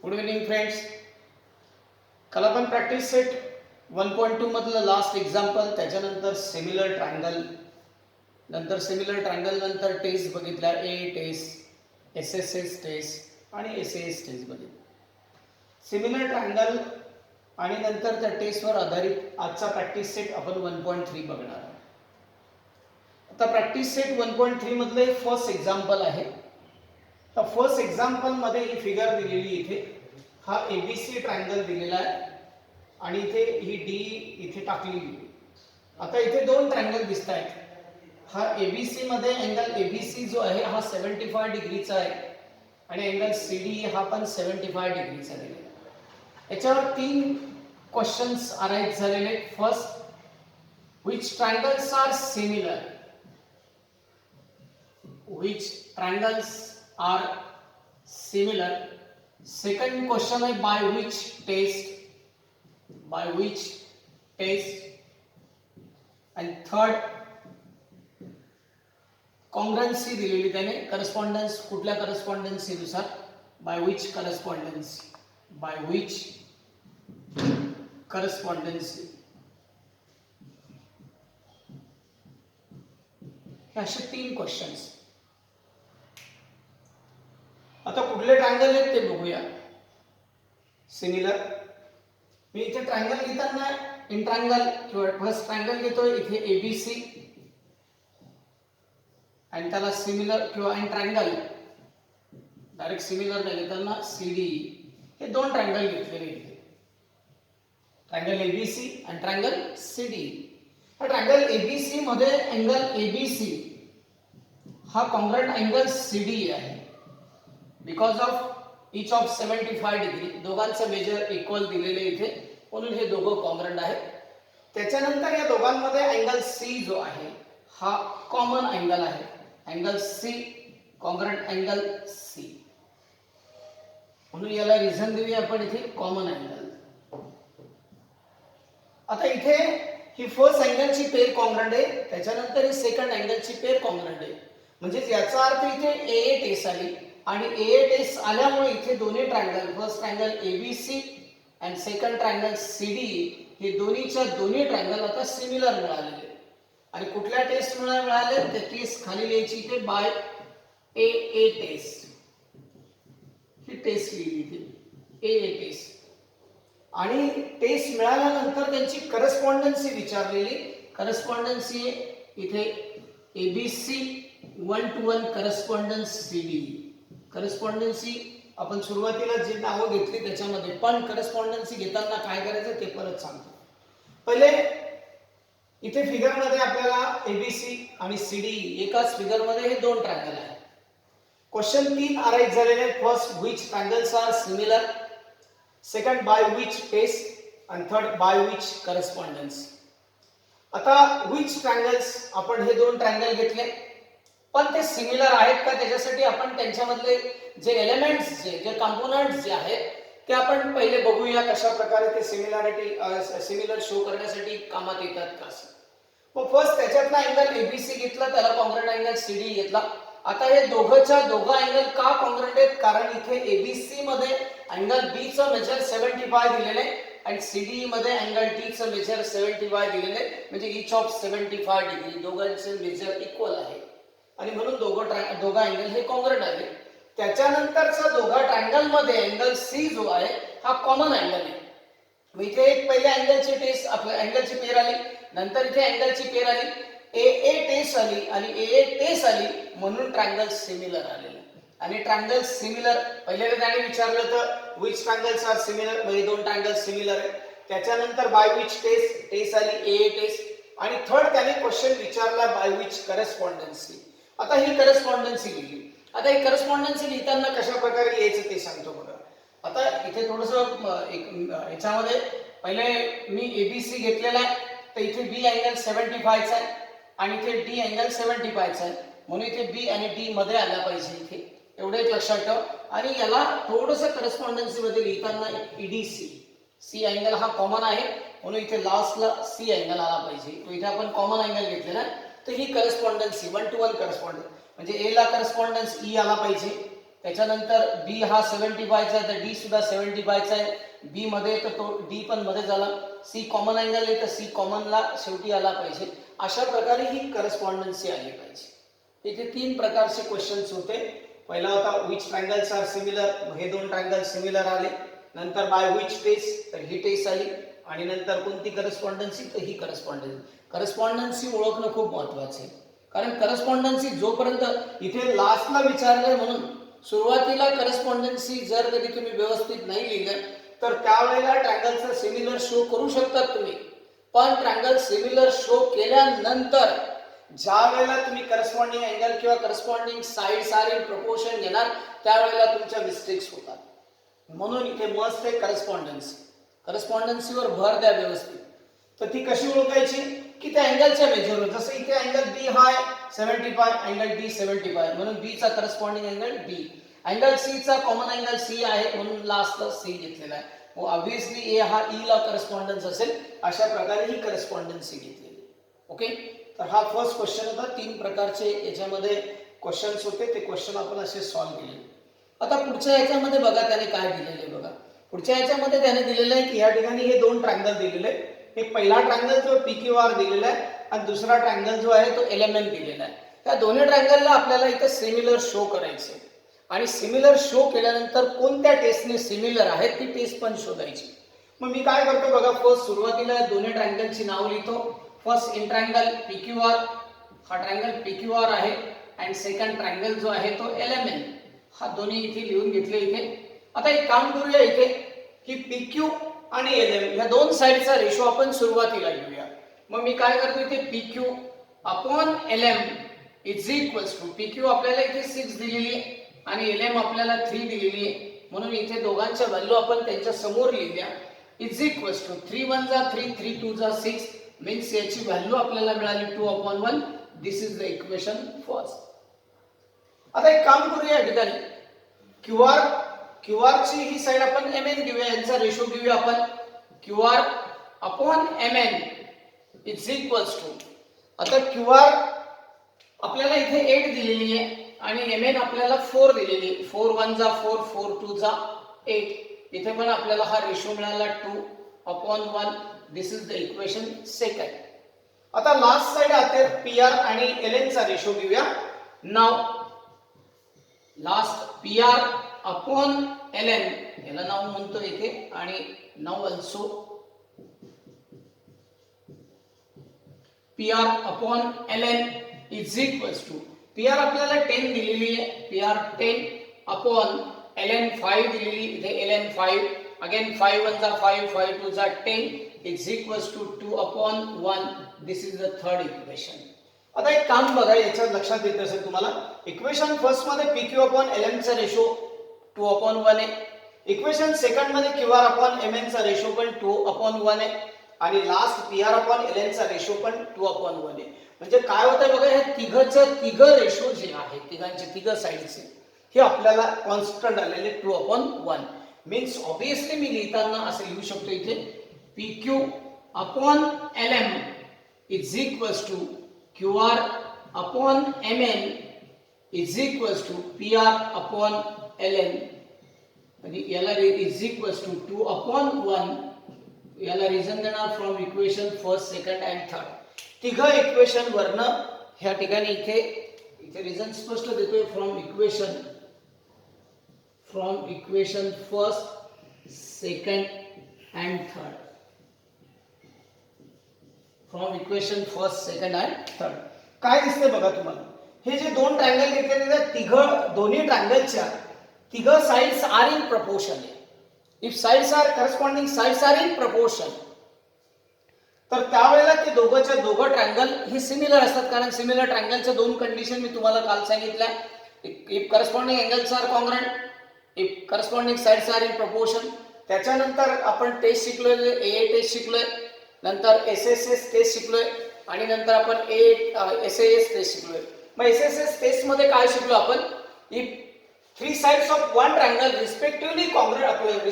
Good evening friends. काल आपण practice set 1.2 मधलं लास्ट एक्झाम्पल, त्याच्यानंतर सिमिलर ट्रायंगल, नंतर सिमिलर ट्रायंगल नंतर टेस्ट बघितल्या, A test, S S S test आणि एस एस टेस्ट बघितली. सिमिलर ट्रायंगल आणि नंतर त्या टेस्टवर आधारित आजचा प्रॅक्टिस सेट आपण 1.3 बघणार आहोत. आता प्रॅक्टिस सेट 1.3 मधलं फर्स्ट एक्झाम्पल आहे. तर फर्स्ट एक्झाम्पल मध्ये ही फिगर दिलेली, इथे हा एबीसी ट्रायंगल दिलेला आहे आणि इथे ही डी इथे टाकलेली. आता इथे दोन ट्रायंगल दिसत आहेत. हा एबीसी मध्ये अँगल एबीसी जो आहे हा 75 डिग्रीचा आहे आणि अँगल सीडी हा पण 75 डिग्रीचा दिलेला आहे. याच्यावर तीन क्वेश्चन्स अराइज झालेले. First, which triangles are similar? Which triangles are similar? Second question है by which test? By which test? And third, congruency दिलेली त्याने, correspondence कुठल्या correspondency नुसार, by which correspondency, by which correspondency. असे तीन क्वेश्चन्स. आता कुठले ट्रायंगल आहेत ते बघूया. सिमिलर, मी इथे ट्रायंगल घेताना इन ट्रायंगल किंवा फर्स्ट ट्रायंगल घेतोय इथे एबीसी आणि त्याला सिमिलर किंवा इन ट्रायंगल डायरेक्ट सिमिलर नाही घेताना सीडी, हे दोन ट्रायंगल घेतलेले इथे, ट्रायंगल एबीसी आणि ट्रायंगल सीडी. हा ट्रायंगल एबीसी मध्ये अँगल एबीसी हा कॉन्ग्रंट अँगल सीडी आहे. Because of each of 75 degree, दोघांचं मेजर इक्वल दिलेले इथे, म्हणून हे दोघं कॉन्ग्रंट आहेत. त्याच्यानंतर या दोघांमध्ये अँगल सी जो आहे हा कॉमन अँगल आहे. Angle C congruent angle C, म्हणून याला रिझन देऊया आपण इथे कॉमन अँगल. आता इथे ही फर्स्ट अँगलची पेर कॉन्ग्रंट आहे, त्याच्यानंतर ही सेकंड अँगलची पेर कॉन्ग्रंट आहे. म्हणजे याचा अर्थ इथे ए टेस्ट आली आणि ए टेस्ट आल्यामुळे इथे दोन्ही ट्रायंगल, फर्स्ट ट्रायंगल एबीसी आणि सेकंड ट्रायंगल सीडी, हे दोन्हीच्या दोन्ही ट्रायंगल आता सिमिलर मिळालेले. आणि कुठल्या टेस्ट मिळाले ते टेस्ट खाली लिहायची इथे, बाय ए टेस्ट. ही टेस्ट लिहिली इथे, ए टेस्ट. आणि टेस्ट मिळाल्यानंतर त्यांची करस्पॉन्डन्सी विचारलेली. करस्पॉन्डन्सी इथे एबीसी 1:1 करस्पॉन्डन्स सीडी. करस्पॉन्डन्सी आपण सुरुवातीला जी नावं घेतली त्याच्यामध्ये, पण करस्पॉन्डन्सी घेताना काय करायचं ते परत सांगतो. पहिले इथे फिगर मध्ये आपल्याला एबीसी आणि सीडी एकाच फिगर मध्ये हे दोन ट्रायंगल आहेत. क्वेश्चन 3 अराइज झालेले. First, which triangles are similar, second by which test आणि थर्ड बाय व्हिच करस्पॉन्डन्स. आता व्हिच ट्रायंगल्स, आपण हे दोन ट्रायंगल घेतले पण ते सिमिलर आहेत का त्याच्यासाठी आपण त्यांच्यामधले जे एलिमेंट्स जे कंपोनंट्स जे आहेत ते आपण पहिले बघूया, कशा प्रकारे ते सिमिलर शो करण्यासाठी कामात येतात का. मग फर्स्ट त्याच्यातला अँगल एबीसी घेतला, त्याला कॉन्ग्रंट अँगल सीडी घेतला. आता हे दोघं अँगल का कॉन्ग्रंट आहेत, कारण इथे एबीसी मध्ये अँगल बी चं मेजर 75 दिलेले आणि सीडी मध्ये अँगल डी चं मेजर 75 दिलेले, म्हणजे इच ऑफ 75 डिग्री, दोघांचे मेजर इक्वल आहे आणि म्हणून दोघं अँगल हे कॉन्ग्रंट आहे. त्याच्यानंतरचा दोघा ट्रायंगल मध्ये अँगल सी जो आहे हा कॉमन अँगल आहे. मग इथे एक पहिले अँगलची टेस्ट, आपल्या अँगलची पेर आली, नंतर इथे अँगलची पेर आली, ए टेस्ट आली आणि ए टेस्ट आली, म्हणून ट्रायंगल सिमिलर आलेले. आणि ट्रायंगल सिमिलर पहिल्यांदा त्याने विचारलं तर व्हिच ट्रायंगल्स आर सिमिलर, म्हणजे दोन ट्रायंगल सिमिलर आहे. त्याच्यानंतर बाय व्हिच टेस्ट आली, ए टेस्ट. आणि थर्ड त्याने क्वेश्चन विचारला बाय व्हिच करस्पॉन्डन्सी. आता ही करस्पॉन्डन्सी लिहिली. आता ही करस्पॉन्डन्सी लिहिताना कशा प्रकारे लिहायचं ते सांगतो बघा. आता इथे थोडंसं याच्यामध्ये पहिले मी एबीसी घेतलेला आहे, तर इथे बी अँगल 75 चा आहे आणि इथे डी अँगल 75 चा आहे, म्हणून इथे बी आणि डी मध्ये आला पाहिजे इथे, एवढं एक लक्षात ठेवा. आणि याला थोडंसं करस्पॉन्डन्सी मध्ये लिहिताना ईडीसी, सी अँगल हा कॉमन आहे म्हणून इथे लास्टला सी अँगल आला पाहिजे. तो इथे आपण कॉमन अँगल घेतलेला आहे, तर ही करस्पॉन्डन्सी 1:1 करस्पॉन्डन्स, म्हणजे ए ला करस्पॉन्डन्स ई आला पाहिजे त्याच्यानंतर बी हा 75 चा आहे तर डी सुद्धा 75 चा आहे. बी मध्ये तर तो डी पण मध्ये झाला. सी कॉमन अँगल आहे तर सी कॉमनला शेवटी आला पाहिजे. अशा प्रकारे ही करस्पॉन्डन्सी आली पाहिजे. इथे 3 प्रकारचे क्वेश्चन्स होते. पहिला होता विच ट्रायंगल्स आर सिमिलर, हे 2 ट्रायंगल सिमिलर आले. नंतर बाय विच टेस्ट, तर ही टेस्ट आली. आणि नंतर कोणती करस्पॉन्डन्सी, तर ही करस्पॉन्डन्सी. करस्पॉन्डन्सी ओळखणं खूप महत्त्वाचं आहे. कारण करस्पॉन्डन्सी जोपर्यंत इथे लास्टला विचारलंय म्हणून सुरुवातीला करस्पॉन्डन्सी जर कधी तुम्ही व्यवस्थित नाही लिहिलं तर त्यावेळेला ट्रायंगलचा सिमिलर शो करू शकतात तुम्ही. पण ट्रायंगल सिमिलर शो केल्यानंतर ज्या वेळेला तुम्ही करस्पॉन्डिंग अँगल किंवा corresponding sides are in proportion घेणार त्यावेळेला तुमच्या मिस्टेक्स होतात. म्हणून इथे मस्ट आहे करस्पॉन्डन्सी. करस्पॉन्डन्सीवर भर द्या व्यवस्थित. तर ती कशी ओळखायची की त्या अँगलच्या मेजरवर. जसं इथे अँगल बी हाय 75, अँगल डी 75 म्हणून बी चा corresponding angle D. Angle C चा कॉमन अँगल सी आहे म्हणून लास्टला सी घेतलेला आहे. मग ऑब्विसली ए हा ई ला करस्पॉन्डन्स असेल. अशा प्रकारे ही करस्पॉन्डन्सी घेतलेली. ओके, तर हा फर्स्ट क्वेश्चन होता. 3 प्रकारचे याच्यामध्ये क्वेश्चन्स होते. ते क्वेश्चन आपण असे सॉल्व्ह केले. आता पुढच्या याच्यामध्ये बघा त्याने काय दिलेले बघा. पुढच्या याच्यामध्ये त्याने दिलेलं आहे की या ठिकाणी हे 2 ट्रायंगल दिलेले आहेत. एक पहिला ट्रायंगल जो PQR दिलेला आहे आणि दुसरा ट्रायंगल जो आहे तो LMN दिलेला आहे. त्या दोन्ही ट्रायंगलला आपल्याला इथे सिमिलर शो करायचे आणि सिमिलर शो केल्यानंतर कोणत्या टेस्टने सिमिलर आहेत ती टेस्ट पण शोधायची. मग मी काय करतो बघा. फर्स्ट सुरुवातीला दोन्ही ट्रायंगलची नाव लिहितो. फर्स्ट इन ट्रायंगल PQR, हा ट्रायंगल PQR आहे. आणि सेकंड ट्रायंगल जो आहे तो LMN, हा दोन्ही इथे लिहून घेतले इथे. आता एक काम करूया इथे की PQ आणि LM या 2 साइडचा रेशो आपण सुरुवातीला घेऊया. मग मी काय करतो इथे PQ upon LM is equals to, PQ आपल्याला इथे 6 दिलेली आहे आणि LM आपल्याला 3 दिलेली आहे. म्हणून इथे दोघांच्या व्हॅल्यू आपण त्यांच्या समोर लिहिल्या. इज इक्वल्स टू 3 1 जा 3, 3 2 जा 6 मीन्स याची व्हॅल्यू आपल्याला मिळाली 2/1. This is the equation first. आता एक काम करूया या ठिकाणी QR ची ही साइड आपण MN घेऊया. यांचा रेशो घेऊया आपण. QR upon MN is equals to, आता QR आपल्याला इथे 8 दिलेली आहे आणि MN आपल्याला 4 दिलेली आहे. 4 1 जा 4, 4 2 जा 8. इथे पण आपल्याला हा रेशो मिळाला 2/1. This is the equation second. आता लास्ट साइड आता PR आणि LN चा रेशो घेऊया. नाव लास्ट PR अपॉन LN, याला नाव म्हणतो इथे आणि नाव also PR upon LN is equals to, PR आपल्याला 10 दिलेली आहे. PR 10 अपॉन LN 5 दिलेली, इथे LN 5 अगेन 5 1 जा 5, 5 2 जा 10 is equals to 2/1. This is the third equation. आता एक काम बघा याच्यात लक्षात येत असेल तुम्हाला. इक्वेशन फर्स्ट मध्ये PQ अपॉन LM चा रेशो 2/1 आहे. इक्वेशन सेकंड मध्ये QR अपॉन MN चा रेशो पण 2/1 आहे आणि लास्ट PR अपॉन LN चा रेशो पण 2/1 आहे. म्हणजे काय होतंय बघा, हे तिघ रेशो जे आहे तिघ साइडचे हे आपल्याला कॉन्स्टंट आलेले 2/1. मीन्स ऑब्विसली मी लिहिताना असं लिहू शकतो इथे PQ upon LM is equals to QR upon MN is equals to PR upon LN आणि याला इज इक्वल्स टू 2/1. याला रिझन देणार from equation first, second and third. तिघ इक्वेशन वरनं ह्या ठिकाणी इथे रिझन स्पष्ट देतोय from equation first, second and third. From equation first, second and third. काय दिसतंय बघा तुम्हाला. हे जे 2 ट्रायंगल घेतलेले दोन्ही ट्रायंगलच्या तिघ sides are in proportion. If sides are corresponding sides are in proportion तर त्यावेळेला ते दोघं ट्रायंगल हे सिमिलर असतात. कारण सिमिलर ट्रायंगलच्या 2 कंडिशन मी तुम्हाला काल सांगितल्या. If corresponding angles are congruent, if corresponding sides are in proportion. त्याच्यानंतर आपण टेस्ट शिकलोय, AA टेस्ट शिकलोय, नंतर SSS टेस्ट शिकलोय आणि नंतर आपण SAS टेस्ट शिकलोय. मग SSS टेस्ट मध्ये काय शिकलो आपण, if 3 sides of one triangle respectively congruent,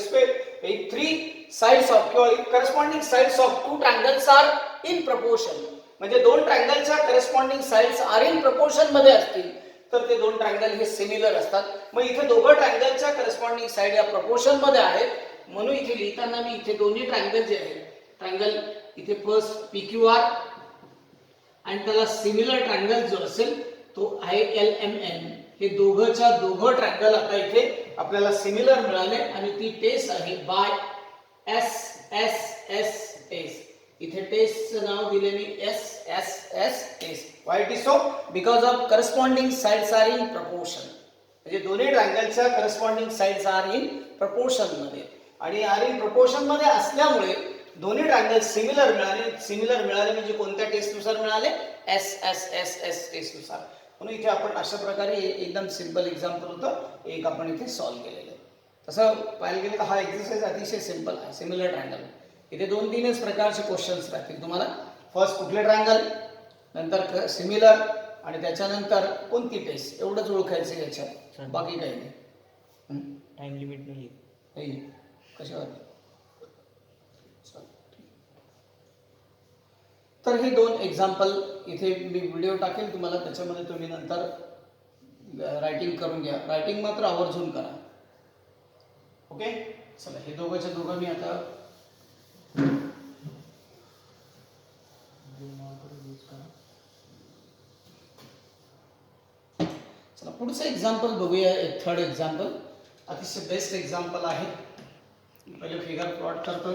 if 3 sides of corresponding sides of 2 triangles are in proportion, म्हणजे 2 ट्रायंगलच्या corresponding sides are in proportion मध्ये असतील तर ते दोन ट्रायंगल हे सिमिलर असतात. मग इथे दोघं ट्रायंगलच्या करस्पॉन्डिंग साइड या प्रपोर्शन मध्ये आहेत, म्हणून इथे लिहिताना मी इथे दोन्ही ट्रायंगल जे आहेत, ट्रायंगल इथे फर्स्ट PQR आणि त्याला सिमिलर ट्रायंगल जो असेल तो ILMN, हे दोघंच्या दोघं ट्रायंगल आता इथे आपल्याला सिमिलर मिळाले आणि ती टेस्ट आहे बाय SSSS. इथे टेस्टचं नाव दिले मी SSS test. Why it is so? Because of corresponding sides are in proportion. म्हणजे दोन्ही ट्रायंगलच्या corresponding sides are in proportion मध्ये, आणि आर इन प्रपोर्शन मध्ये असल्यामुळे दोन्ही ट्रायंगल सिमिलर मिळाले. सिमिलर मिळाले म्हणजे कोणत्या टेस्टनुसार मिळाले? SSSS टेस्टनुसार. म्हणून इथे आपण अशा प्रकारे एकदम सिंपल एक्झाम्पल होतं, एक आपण इथे सॉल्व्ह केलेलं. तसं पाहायला गेलं तर हा एक्सरसाइज अतिशय सिंपल आहे. सिमिलर ट्रायंगल इथे 2-3च प्रकारचे क्वेश्चन्स राहतील तुम्हाला. फर्स्ट कुठले ट्रायंगल, नंतर सिमिलर, आणि त्याच्यानंतर कोणती टेस्ट, एवढंच ओळखायचं याच्यात, बाकी काही नाही. टाइम लिमिट नाही कशावर? तर हे 2 एक्झाम्पल इथे मी व्हिडिओ टाकेल तुम्हाला, त्याच्यामध्ये तुम्ही नंतर रायटिंग करून घ्या. रायटिंग मात्र आवर्जून करा. ओके, चला हे दोघंच्या दोघं मी आता चला पुढचं एक्झाम्पल बघूया. एक थर्ड एक्झाम्पल अतिशय बेस्ट एक्झाम्पल आहे. पहिले फिगर प्लॉट करतोय.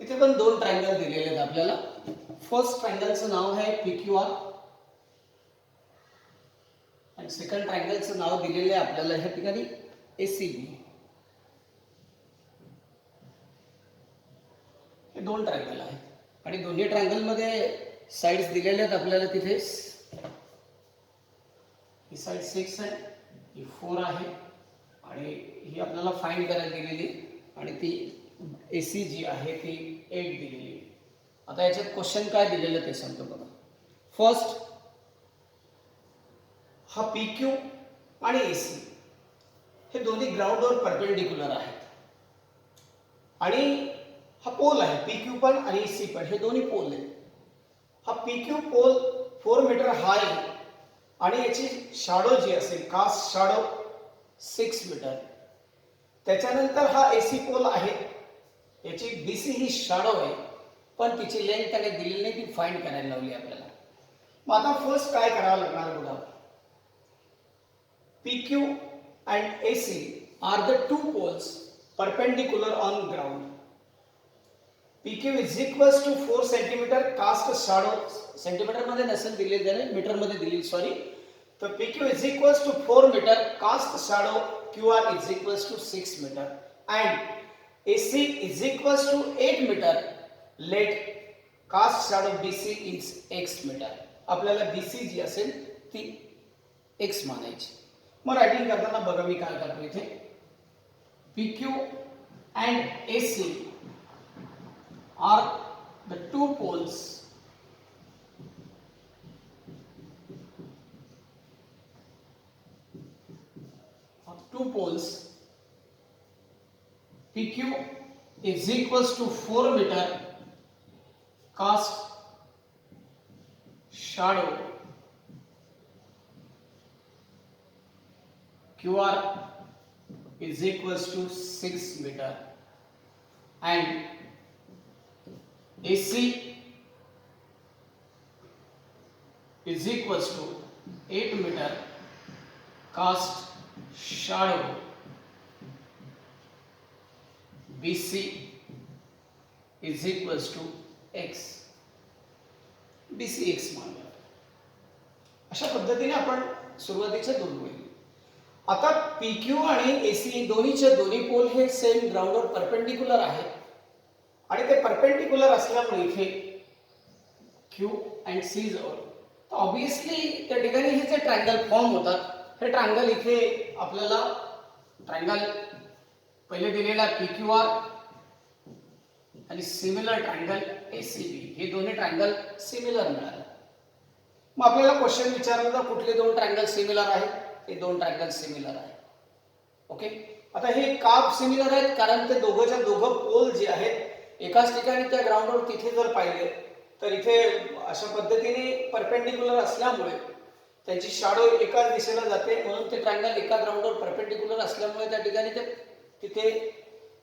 इथे पण 2 ट्रायंगल दिलेले आहेत आपल्याला. फर्स्ट ट्रायंगलचं नाव आहे PQR आणि सेकंड ट्रायंगलचं नाव दिलेलं आहे आपल्याला ह्या ठिकाणी ACB. हे 2 ट्रायंगल आहेत आणि दोन्ही ट्रायंगल मध्ये साइड्स दिलेले आहेत आपल्याला. तिथे ही साइड 6 आहे, ही 4 आहे आणि ही आपल्याला फाइंड करायला दिलेली, आणि ती AC जी आहे ती 8 दिलेली. आता याच्यात क्वेश्चन काय दिलेलं ते सांगतो बघा. फर्स्ट, हा PQ आणि AC हे दोन्ही ग्राउंडवर परपेंडिक्युलर आहेत आणि हा पोल आहे. PQ पण आणि AC पण हे दोन्ही पोल आहेत. हा PQ पोल 4 मीटर हाय आणि याची शॅडो जी असेल, कास्ट शॅडो 6 मीटर. त्याच्यानंतर हा AC पोल आहे, याची BC ही शॅडो आहे, पण तिची लेंथ त्याने दिलेली नाही, ती फाइंड करायला लावली आपल्याला. मग आता फर्स्ट काय करावं लागणार बघा. PQ and AC are the 2 poles perpendicular on ground. PQ is equals to 4 cm cast shadow, centimetre मध्ये नसेल दिले त्याने, मीटर मध्ये दिली, सॉरी. तर PQ is equals to 4 metre, cast shadow QR is equals to 6 metre and AC is equals to 8 metre, let cast shadow BC is X metre. आपल्याला BC जी असेल ती X मानायची. मग रायटिंग करताना बघा मी काय करतो इथे. PQ and AC are the 2 poles PQ is equals to 4 meter, cast shadow QR is equals to 6 meter and AC is equals to 8 meter, cast shadow BC is equals to X. BC X मानूया. अशा पद्धतीने आपण सुरुवातीच्या 2 होईल. आता PQ आणि AC दोन्हीचे दोन्ही पोल हे सेम ग्राउंडवर परपेंडिक्युलर आहेत आणि ते परपेंडिक्युलर असल्यामुळे इथे Q and C जवळ तर ऑब्विसली त्या ठिकाणी हे जे ट्रायंगल फॉर्म होतात, हे ट्रायंगल इथे आपल्याला ट्रायंगल पहिले दिलेला PQR आणि सिमिलर ट्रायंगल ACB, हे दोन्ही ट्रायंगल सिमिलर मिळाले. मग आपल्याला क्वेश्चन विचारला तर कुठले दोन ट्रायंगल सिमिलर आहेत? हे दोन ट्रायंगल सिमिलर आहेत. ओके, आता हे का सिमिलर आहेत? कारण ते दोघंच्या दोघं पोल जे आहेत एकाच ठिकाणी त्या ग्राउंडवर तिथे जर पाहिले तर इथे अशा पद्धतीने परपेंडिक्युलर असल्यामुळे त्यांची शॅडो एकाच दिशेला जाते, म्हणून ते ट्रायंगल एका ग्राउंडवर परपेंडिक्युलर असल्यामुळे त्या ठिकाणी ते तिथे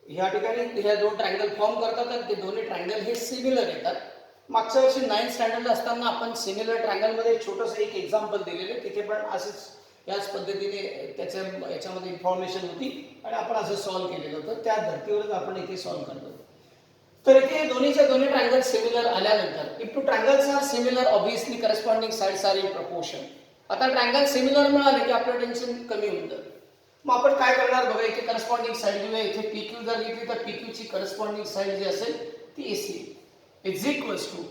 ह्या ठिकाणी ह्या दोन ट्रायंगल फॉर्म करतात आणि ते दोन्ही ट्रायंगल हे सिमिलर येतात. मागच्या वर्षी 9th स्टँडर्डला असताना आपण सिमिलर ट्रायंगलमध्ये छोटंसं एक एक्झाम्पल दिलेलं, तिथे पण असंच याच पद्धतीने याच्यामध्ये इन्फॉर्मेशन होती आणि आपण असं सॉल्व्ह केलेलं होतं. त्या धर्तीवरच आपण इथे सॉल्व्ह करतो. तर इथे दोन्हीच्या दोन्ही ट्रायंगल सिमिलर आल्यानंतर if two triangles are similar obviously corresponding sides are in proportion. आता ट्रायंगल सिमिलर मिळाले की आपलं टेन्शन कमी होऊन जातं. मग आपण काय करणार बघा, इथे करस्पॉन्डिंग साइड घेऊया. इथे PQ जर घेतली तर PQ ची करस्पॉन्डिंग साइड जी असेल ती AC is equals to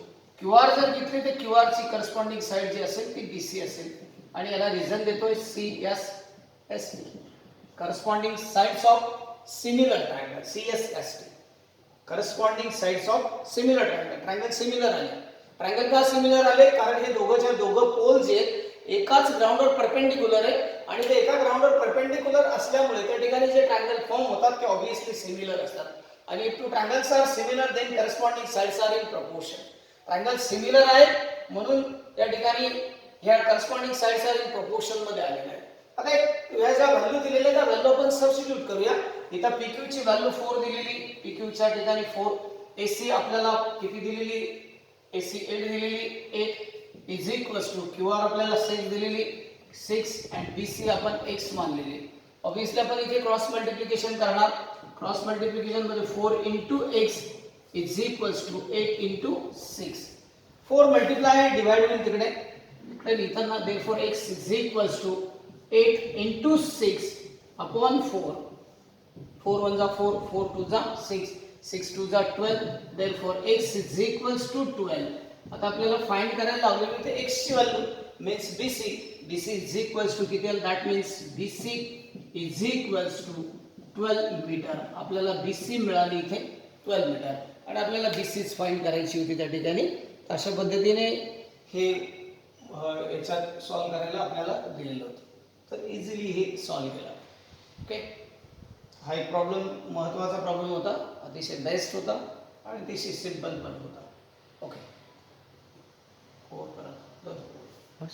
QR जर घेतली तर QR ची करस्पॉन्डिंग साइड जी असेल ती BC असेल आणि याला रिझन देतोय CSST, corresponding sides of similar triangle. CSST corresponding sides of similar triangle. Triangle similar आले. ट्रायंगल का सिमिलर आले? कारण हे दोघंच्या दोघं पोल जे एकाच ग्राउंडवर परपेंडिक्युलर आहे आणि ते एका ग्राउंडवर परपेंडिक्युलर असल्यामुळे त्या ठिकाणी जे ट्रायंगल फॉर्म होतात ते ऑब्वियसली सिमिलर असतात. आणि if two triangles are similar then corresponding sides are in proportion. Triangle similar आहेत म्हणून त्या ठिकाणी ह्या corresponding sides are in proportion मध्ये आलेल्या आहेत. आता ह्या ज्या व्हॅल्यू दिलेल्या त्या व्हॅल्यू आपण सबस्टिट्यूट करूया. इथं PQ ची व्हॅल्यू 4 दिलेली, PQ च्या ठिकाणी 4, AC आपल्याला किती दिलेली? AC 8 दिलेली, 8 इज इक्वल्स टू QR आपल्याला 6 दिलेली, 6 आणि BC आपण x मानलेली. ऑब्वियसली आपण इथे क्रॉस मल्टिप्लिकेशन करणार. क्रॉस मल्टिप्लिकेशन मध्ये 4 into x is equals to 8 into 6. 4 multiply divide होईल तिकडे लिहिताना, therefore x is equals to 8 into 6 upon 4. 4 1 जा 4, 4 2 जा 6, 6 2 जा 12, therefore x is equals to 12. आता आपल्याला फाइंड करायला लावलेली ते x ची value means BC is equals to किती आलं? That means BC is equals to 12 metre. आपल्याला BC मिळाली इथे 12 मीटर आणि आपल्याला BCच फाइंड करायची होती त्या ठिकाणी. अशा पद्धतीने हे याच्यात सॉल्व्ह करायला आपल्याला दिलेलं होतं, तर इझिली हे सॉल्व्ह केलं. ओके, हा एक प्रॉब्लेम महत्त्वाचा प्रॉब्लेम होता, अतिशय बेस्ट होता आणि अतिशय सिंपल पण होता. ओके, हो परत